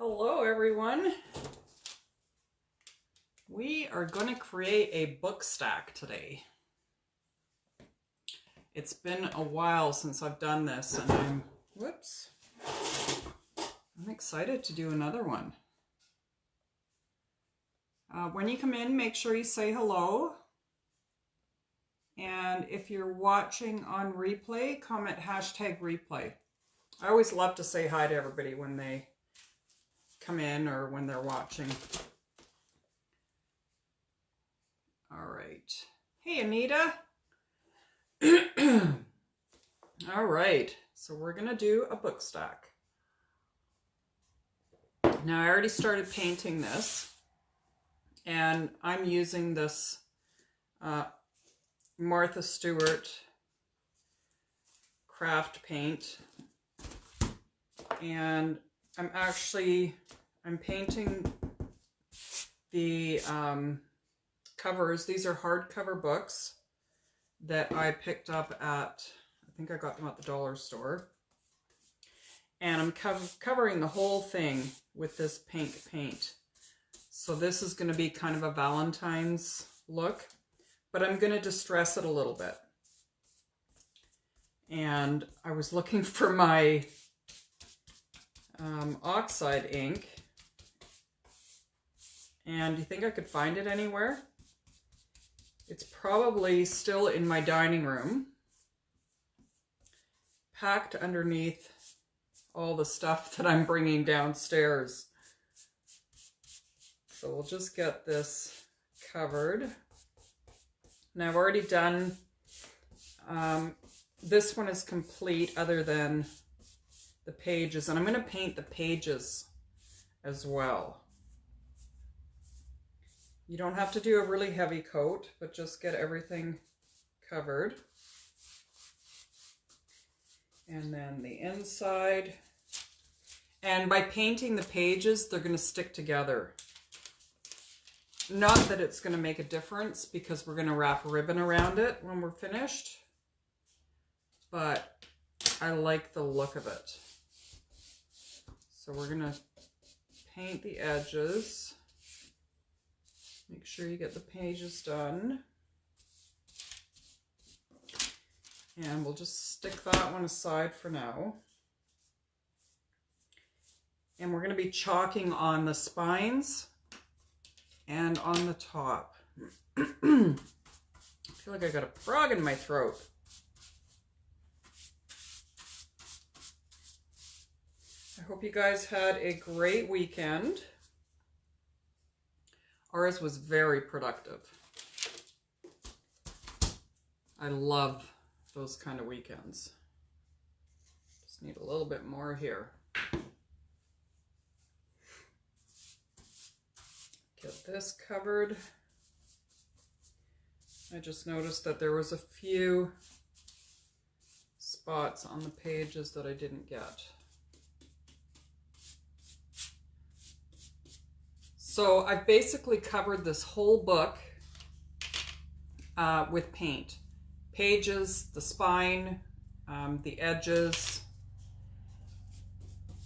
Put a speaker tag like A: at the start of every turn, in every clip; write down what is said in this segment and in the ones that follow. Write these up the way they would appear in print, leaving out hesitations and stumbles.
A: Hello everyone. We are going to create a book stack today. It's been a while since I've done this and I'm excited to do another one. When you come in, make sure you say hello. And if you're watching on replay, comment #replay. I always love to say hi to everybody when they come in or when they're watching. All right. Hey, Anita. All right. So we're going to do a book stack. Now, I already started painting this. And I'm using this Martha Stewart craft paint. And I'm painting the covers. These are hardcover books that I picked up at, I think I got them at the dollar store. And I'm covering the whole thing with this pink paint. So this is going to be kind of a Valentine's look, but I'm going to distress it a little bit. And I was looking for my oxide ink. And do you think I could find it anywhere? It's probably still in my dining room, packed underneath all the stuff that I'm bringing downstairs. So we'll just get this covered. Now I've already done, this one is complete other than the pages, and I'm going to paint the pages as well. You don't have to do a really heavy coat, but just get everything covered. And then the inside. And by painting the pages, they're going to stick together. Not that it's going to make a difference because we're going to wrap a ribbon around it when we're finished. But I like the look of it. So we're going to paint the edges. Make sure you get the pages done. And we'll just stick that one aside for now. And we're going to be chalking on the spines and on the top. I feel like I got a frog in my throat. I hope you guys had a great weekend. Ours was very productive. I love those kind of weekends. Just need a little bit more here. Get this covered. I just noticed that there was a few spots on the pages that I didn't get. So I've basically covered this whole book with paint. Pages, the spine, the edges.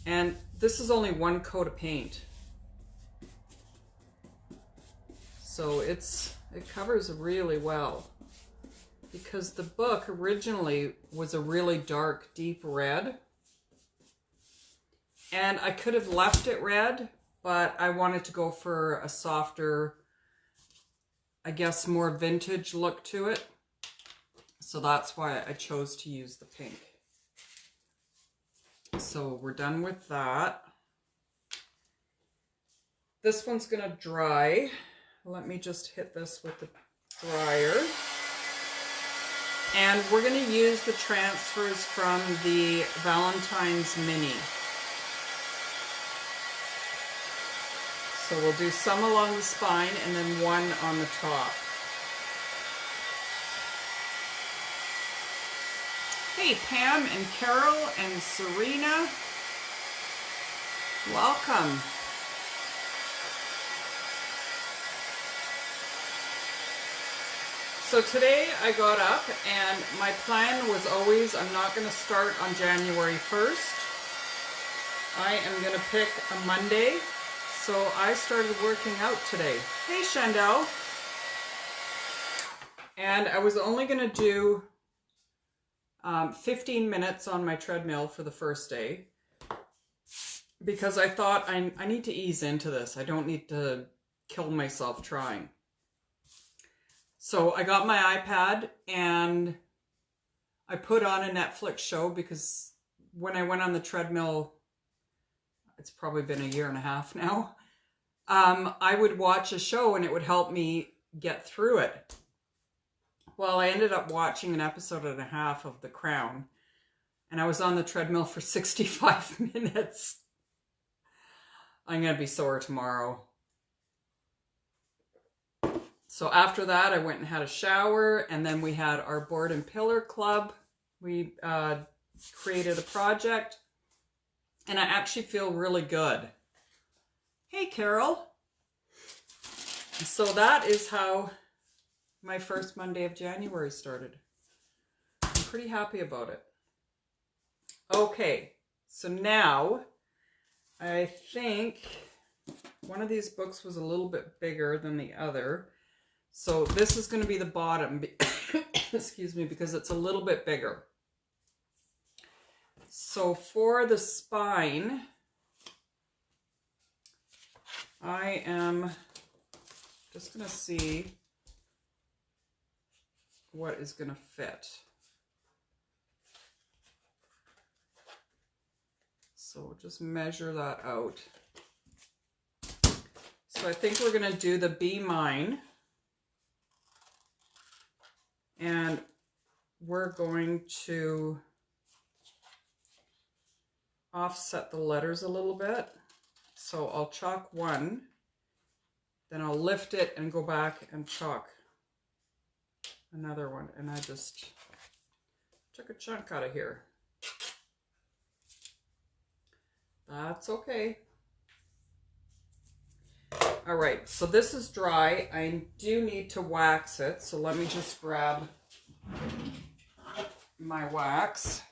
A: And this is only one coat of paint. So it covers really well. Because the book originally was a really dark, deep red. And I could have left it red, but I wanted to go for a softer, I guess, more vintage look to it. So that's why I chose to use the pink. So we're done with that. This one's going to dry. Let me just hit this with the dryer. And we're going to use the transfers from the Valentine's Mini. So we'll do some along the spine and then one on the top. Hey, Pam and Carol and Serena, welcome. So today I got up and my plan was always I'm not going to start on January 1st. I am going to pick a Monday. So I started working out today. Hey, Chandel. And I was only going to do 15 minutes on my treadmill for the first day, because I thought I need to ease into this. I don't need to kill myself trying. So I got my iPad and I put on a Netflix show, because when I went on the treadmill, it's probably been a year and a half now, I would watch a show and it would help me get through it. Well, I ended up watching an episode and a half of The Crown, and I was on the treadmill for 65 minutes. I'm going to be sore tomorrow. So after that, I went and had a shower, and then we had our board and pillar club. We created a project, and I actually feel really good. Hey, Carol. So that is how my first Monday of January started. I'm pretty happy about it. Okay, so now I think one of these books was a little bit bigger than the other. So this is going to be the bottom, excuse me, because it's a little bit bigger. So for the spine, I am just going to see what is going to fit. So just measure that out. So I think we're going to do the Be Mine. And we're going to offset the letters a little bit. So I'll chalk one, then I'll lift it and go back and chalk another one. And I just took a chunk out of here. That's okay. All right, so this is dry. I do need to wax it, so let me just grab my wax.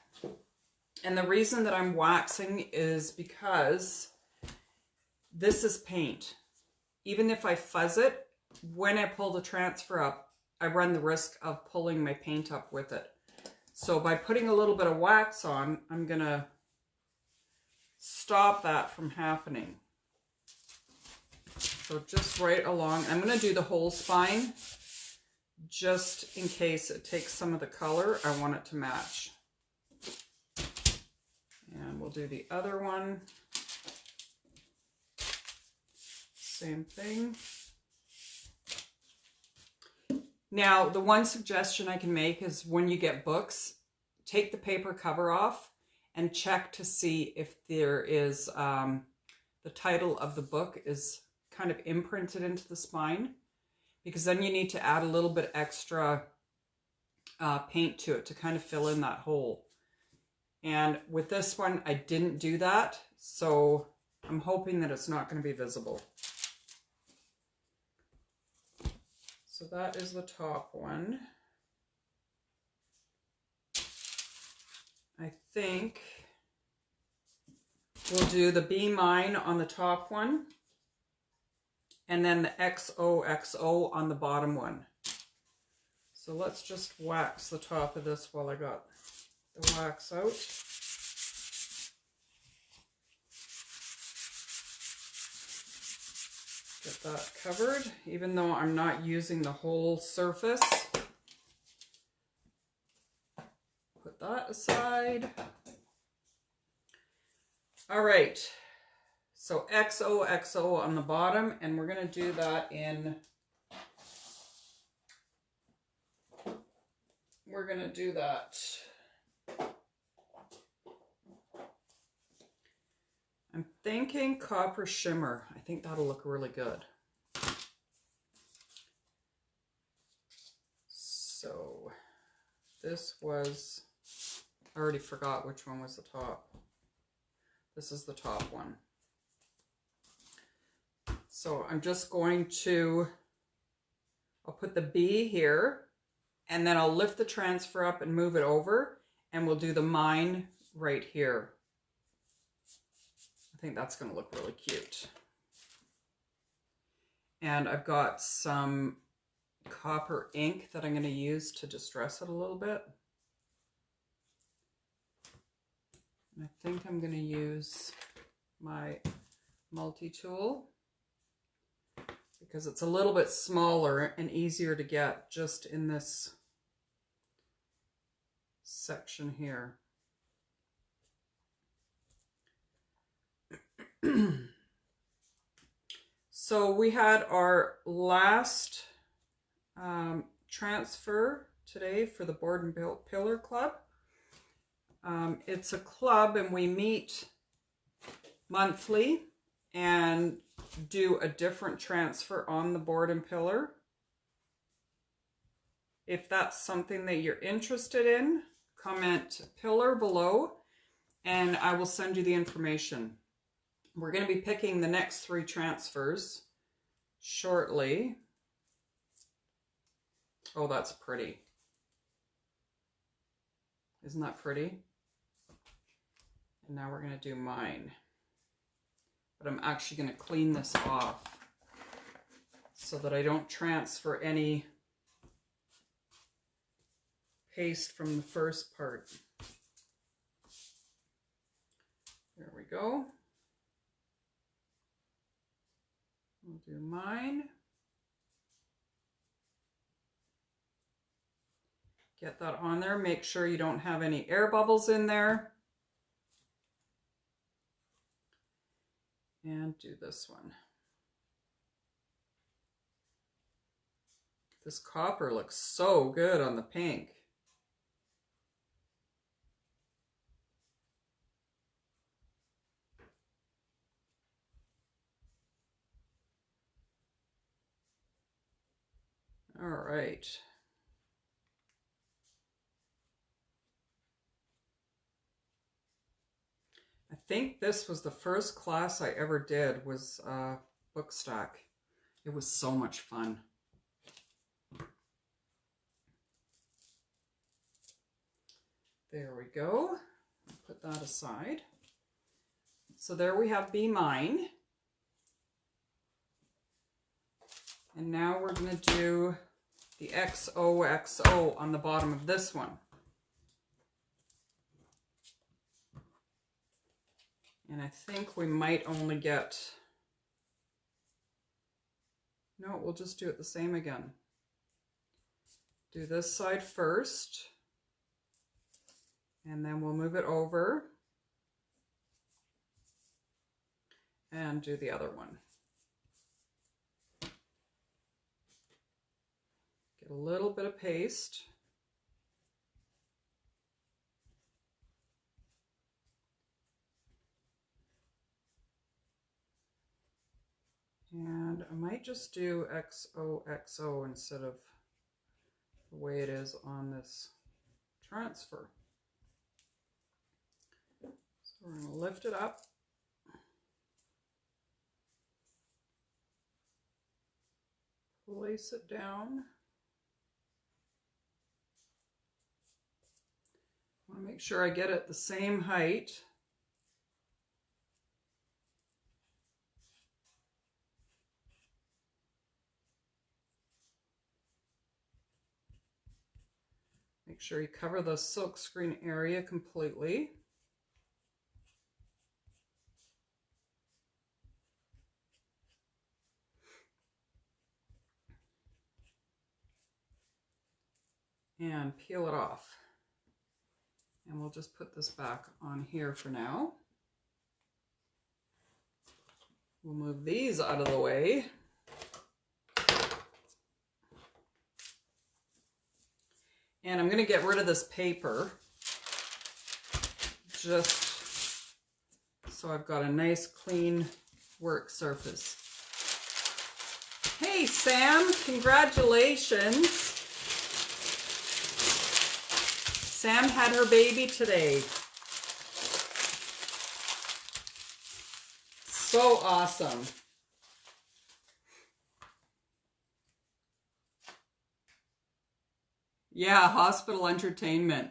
A: And the reason that I'm waxing is because this is paint. Even if I fuzz it, when I pull the transfer up, I run the risk of pulling my paint up with it. So by putting a little bit of wax on, I'm gonna stop that from happening. So just right along, I'm going to do the whole spine, just in case it takes some of the color. I want it to match. And we'll do the other one. Same thing. Now, the one suggestion I can make is when you get books, take the paper cover off and check to see if there is, the title of the book is kind of imprinted into the spine, because then you need to add a little bit extra paint to it to kind of fill in that hole. And with this one, I didn't do that, so I'm hoping that it's not going to be visible. So that is the top one. I think we'll do the Be Mine on the top one, and then the Xoxo on the bottom one. So let's just wax the top of this while I got the wax out. Get that covered, even though I'm not using the whole surface. Put that aside. All right. So Xoxo on the bottom, and we're going to do that in, we're going to do that. I'm thinking copper shimmer. I think that'll look really good. So this was, I already forgot which one was the top. This is the top one. So I'm just going to, I'll put the B here, and then I'll lift the transfer up and move it over, and we'll do the Mine right here. think that's going to look really cute. And I've got some copper ink that I'm going to use to distress it a little bit. And I think I'm going to use my multi-tool because it's a little bit smaller and easier to get just in this section here. So we had our last transfer today for the Board and Pillar Club. It's a club and we meet monthly and do a different transfer on the Board and Pillar. If that's something that you're interested in, comment pillar below and I will send you the information. We're going to be picking the next 3 transfers shortly. Oh, that's pretty. Isn't that pretty? And now we're going to do mine. But I'm actually going to clean this off so that I don't transfer any paste from the first part. There we go. We'll do mine. Get that on there. Make sure you don't have any air bubbles in there. And do this one. This copper looks so good on the pink. All right. I think this was the first class I ever did was Bookstack. It was so much fun. There we go. Put that aside. So there we have Be Mine. And now we're going to do the Xoxo on the bottom of this one. And I think we might only get, no, we'll just do it the same again. Do this side first, and then we'll move it over and do the other one. Get a little bit of paste. And I might just do Xoxo instead of the way it is on this transfer. So we're going to lift it up. Place it down. I want to make sure I get it the same height. Make sure you cover the silk screen area completely. And peel it off. And we'll just put this back on here for now. We'll move these out of the way. And I'm going to get rid of this paper just so I've got a nice clean work surface. Hey Sam, congratulations. Sam had her baby today. So awesome. Yeah, hospital entertainment.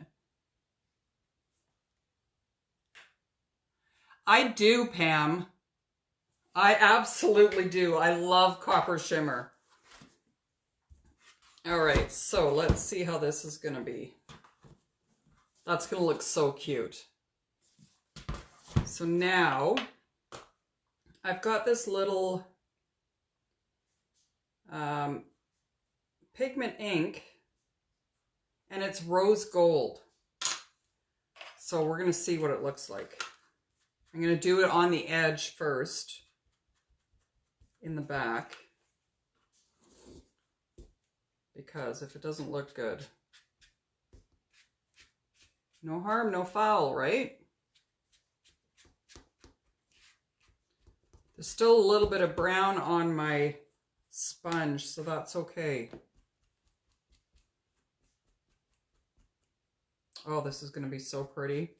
A: I do, Pam. I absolutely do. I love copper shimmer. All right, so let's see how this is going to be. That's going to look so cute. So now I've got this little pigment ink, and it's rose gold. So we're going to see what it looks like. I'm going to do it on the edge first, in the back, because if it doesn't look good, no harm, no foul, right? There's still a little bit of brown on my sponge, so that's okay. Oh, this is going to be so pretty.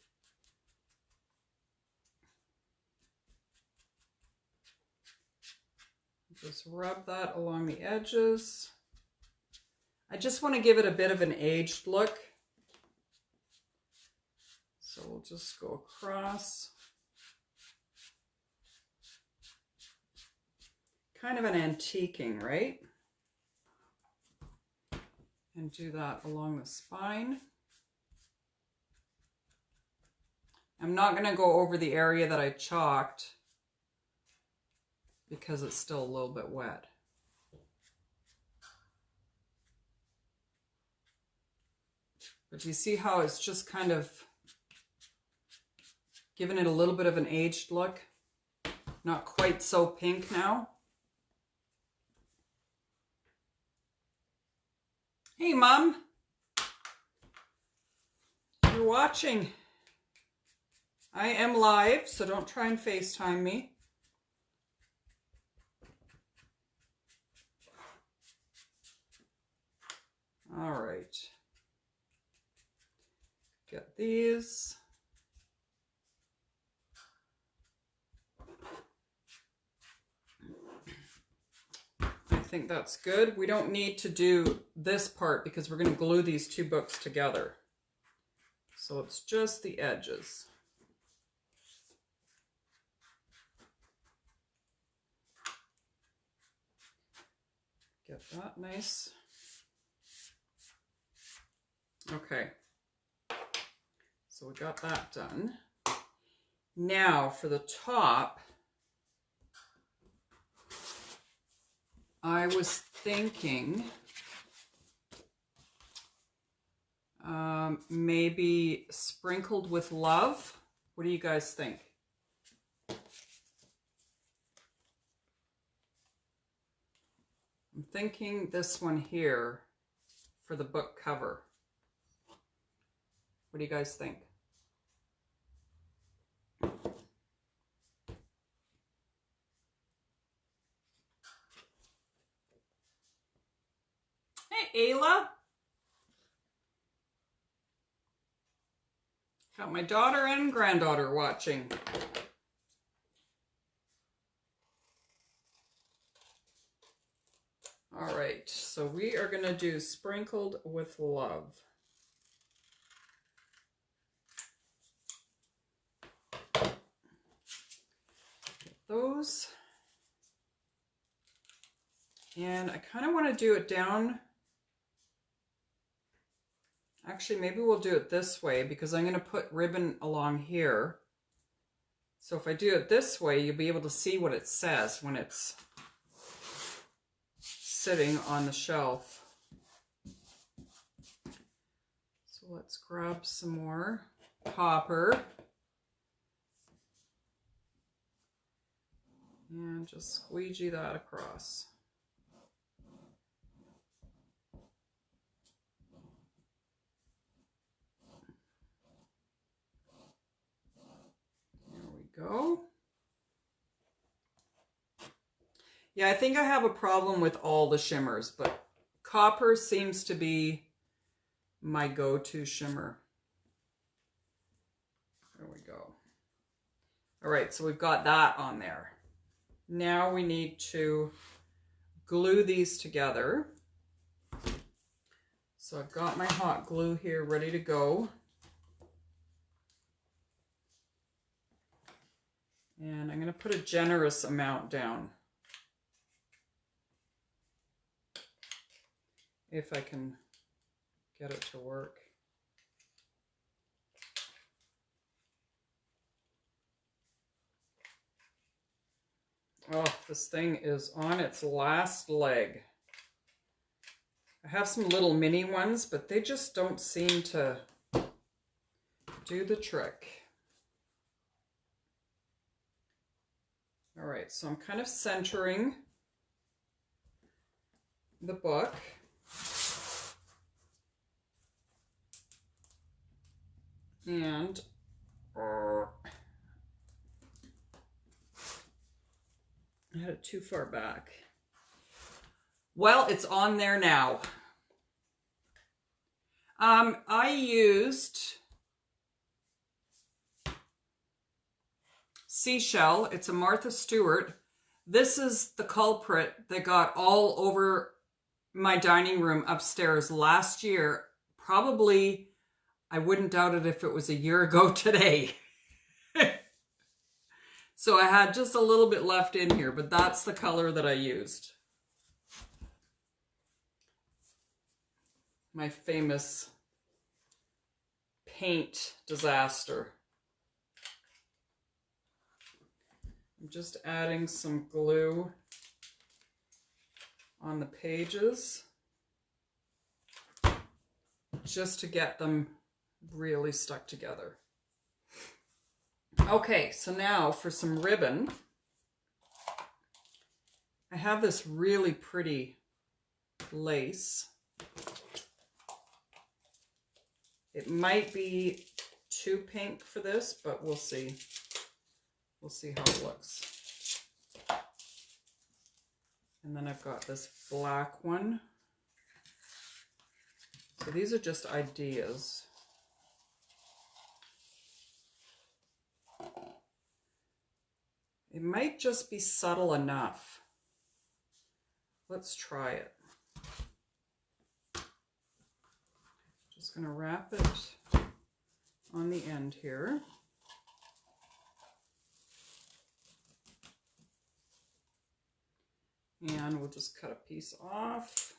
A: Just rub that along the edges. I just want to give it a bit of an aged look. So we'll just go across. Kind of an antiquing, right? And do that along the spine. I'm not going to go over the area that I chalked because it's still a little bit wet. But you see how it's just kind of giving it a little bit of an aged look? Not quite so pink now. Hey, Mom. You're watching. I am live, so don't try and FaceTime me. All right. Get these. I think that's good. We don't need to do this part because we're going to glue these two books together. So it's just the edges. Get that nice. Okay. So we got that done. Now for the top, I was thinking maybe sprinkled with love. What do you guys think? I'm thinking this one here for the book cover. What do you guys think? Hey, Ayla. Got my daughter and granddaughter watching. All right, so we are going to do sprinkled with love. Get those. And I kind of want to do it down. Actually, maybe we'll do it this way because I'm going to put ribbon along here. So if I do it this way, you'll be able to see what it says when it's sitting on the shelf. So let's grab some more copper and just squeegee that across. There we go. Yeah, I think I have a problem with all the shimmers, but copper seems to be my go-to shimmer. There we go. All right, so we've got that on there. Now we need to glue these together. So I've got my hot glue here ready to go. And I'm going to put a generous amount down. If I can get it to work. Oh, this thing is on its last leg. I have some little mini ones, but they just don't seem to do the trick. All right, so I'm kind of centering the book. And I had it too far back. Well, it's on there now. I used Seashell. It's a Martha Stewart. This is the culprit that got all over my dining room upstairs last year. Probably, I wouldn't doubt it if it was a year ago today. So I had just a little bit left in here, but that's the color that I used. My famous paint disaster. I'm just adding some glue on the pages just to get them really stuck together. Okay, so now for some ribbon. I have this really pretty lace. It might be too pink for this, but we'll see. We'll see how it looks. And then I've got this black one. So these are just ideas. It might just be subtle enough. Let's try it. Just going to wrap it on the end here. And we'll just cut a piece off.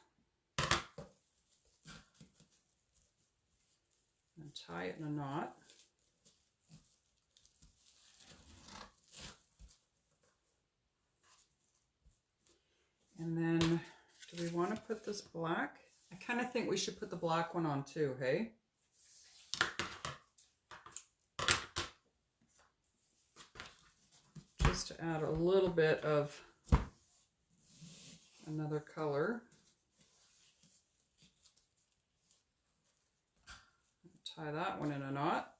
A: And tie it in a knot. And then, do we want to put this black? I kind of think we should put the black one on too, hey? Just to add a little bit of another color. Tie that one in a knot.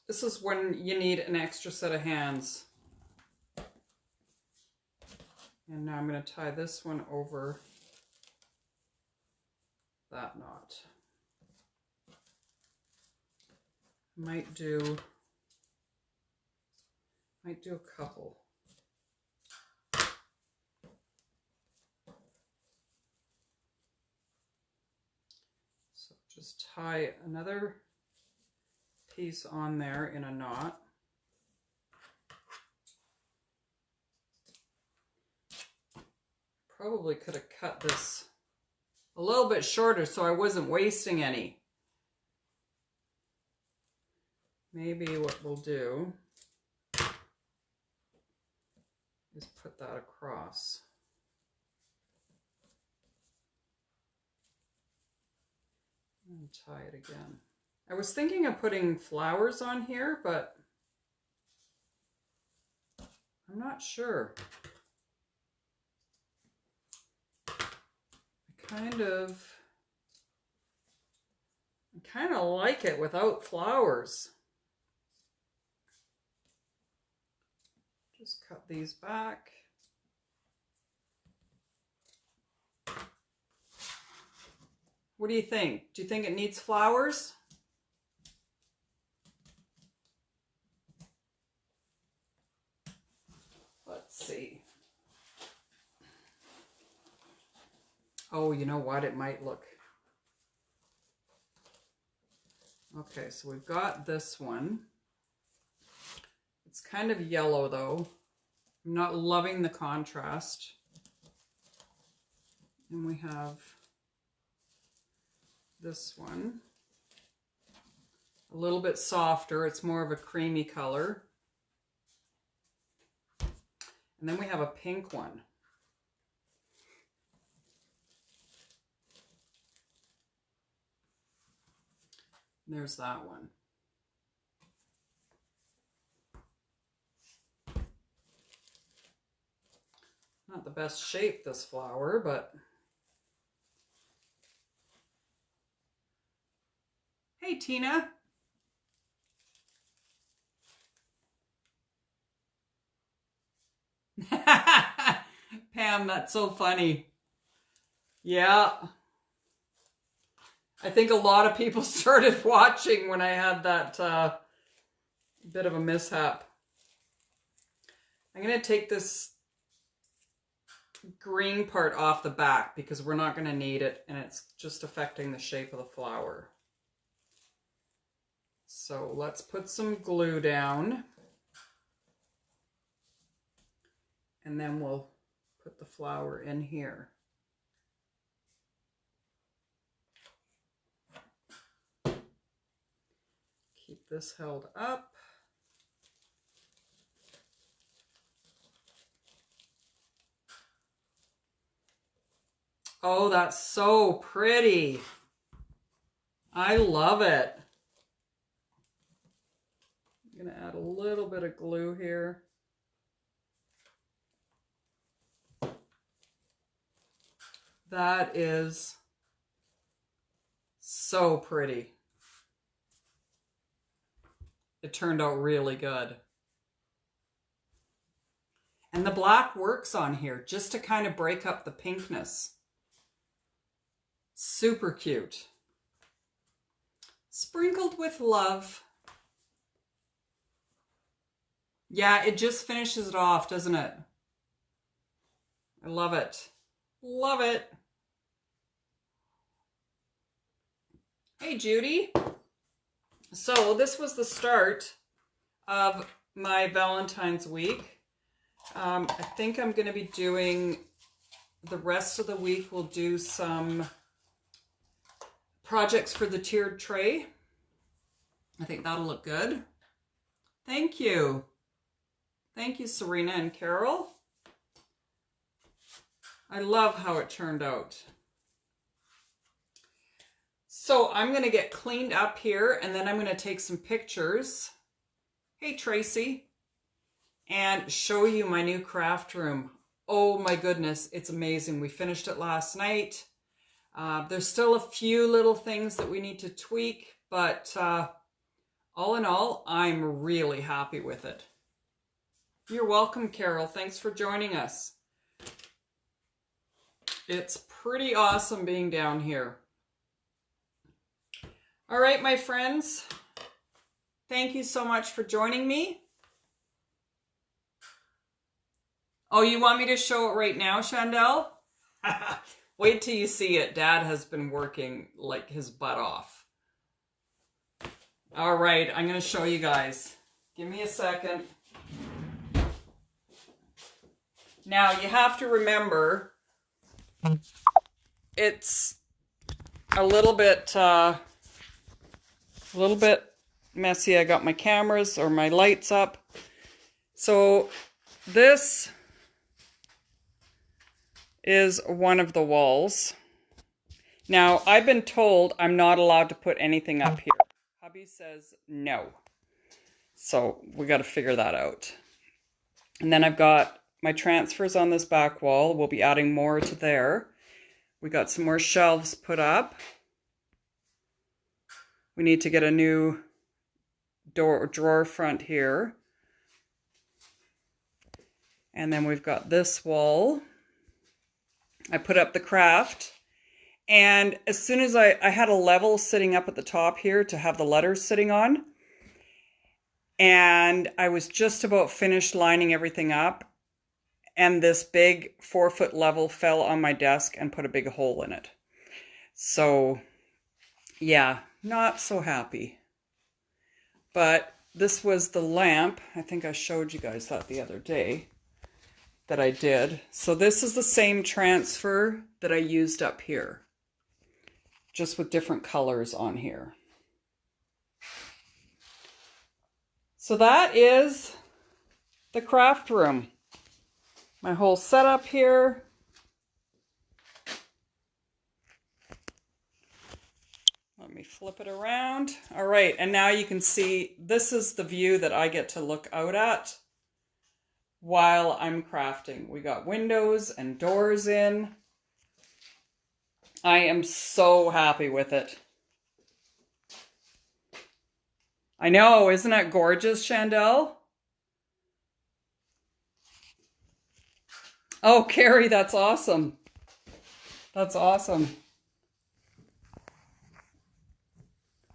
A: This is when you need an extra set of hands. And now I'm going to tie this one over that knot. Might do a couple. So just tie another piece on there in a knot. Probably could have cut this a little bit shorter so I wasn't wasting any. Maybe what we'll do is put that across. And tie it again. I was thinking of putting flowers on here, but I'm not sure. I kind of like it without flowers. Just cut these back. What do you think? Do you think it needs flowers? Let's see. Oh, you know what? It might look Okay, so we've got this one. It's kind of yellow though. I'm not loving the contrast. And we have this one. A little bit softer. It's more of a creamy color. And then we have a pink one. There's that one. Not the best shape, this flower, but hey, Tina. Pam, that's so funny. Yeah. I think a lot of people started watching when I had that bit of a mishap. I'm going to take this green part off the back because we're not going to need it and it's just affecting the shape of the flower. So let's put some glue down and then we'll put the flower in here. Keep this held up. Oh, that's so pretty. I love it. I'm going to add a little bit of glue here. That is so pretty. It turned out really good. And the black works on here just to kind of break up the pinkness. Super cute. Sprinkled with love. Yeah, it just finishes it off, doesn't it? I love it. Love it. Hey, Judy. So this was the start of my Valentine's week. I think I'm going to be doing the rest of the week. We'll do some projects for the tiered tray. I think that'll look good. Thank you. Thank you, Serena and Carol. I love how it turned out. So I'm going to get cleaned up here and then I'm going to take some pictures. Hey, Tracy. And show you my new craft room. Oh my goodness, it's amazing. We finished it last night. There's still a few little things that we need to tweak, but all in all, I'm really happy with it. You're welcome, Carol. Thanks for joining us. It's pretty awesome being down here. All right, my friends. Thank you so much for joining me. Oh, you want me to show it right now, Chandel? Wait till you see it. Dad has been working like his butt off. All right, I'm going to show you guys. Give me a second. Now, you have to remember, it's a little bit messy. I got my cameras or my lights up. So this is one of the walls. Now, I've been told I'm not allowed to put anything up here. Hubby says no. So we got to figure that out. And then I've got my transfers on this back wall. We'll be adding more to there. We got some more shelves put up. We need to get a new drawer front here. And then we've got this wall. I put up the craft. And as soon as I had a level sitting up at the top here to have the letters sitting on. And I was just about finished lining everything up. And this big 4-foot level fell on my desk and put a big hole in it. So, yeah, not so happy. but this was the lamp. I think I showed you guys that the other day that I did. So this is the same transfer that I used up here, just with different colors on here. So that is the craft room. My whole setup here. Let me flip it around. All right, and now you can see this is the view that I get to look out at while I'm crafting. We got windows and doors in. I am so happy with it. I know, isn't that gorgeous, Chandel? Oh, Carrie, that's awesome. That's awesome.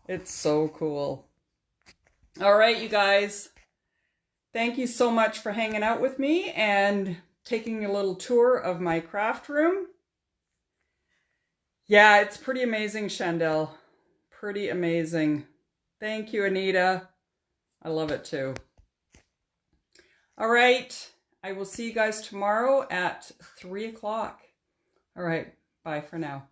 A: It's so cool. All right, you guys. Thank you so much for hanging out with me and taking a little tour of my craft room. Yeah, it's pretty amazing, Chandel. Pretty amazing. Thank you, Anita. I love it too. All right. I will see you guys tomorrow at 3 o'clock. All right. Bye for now.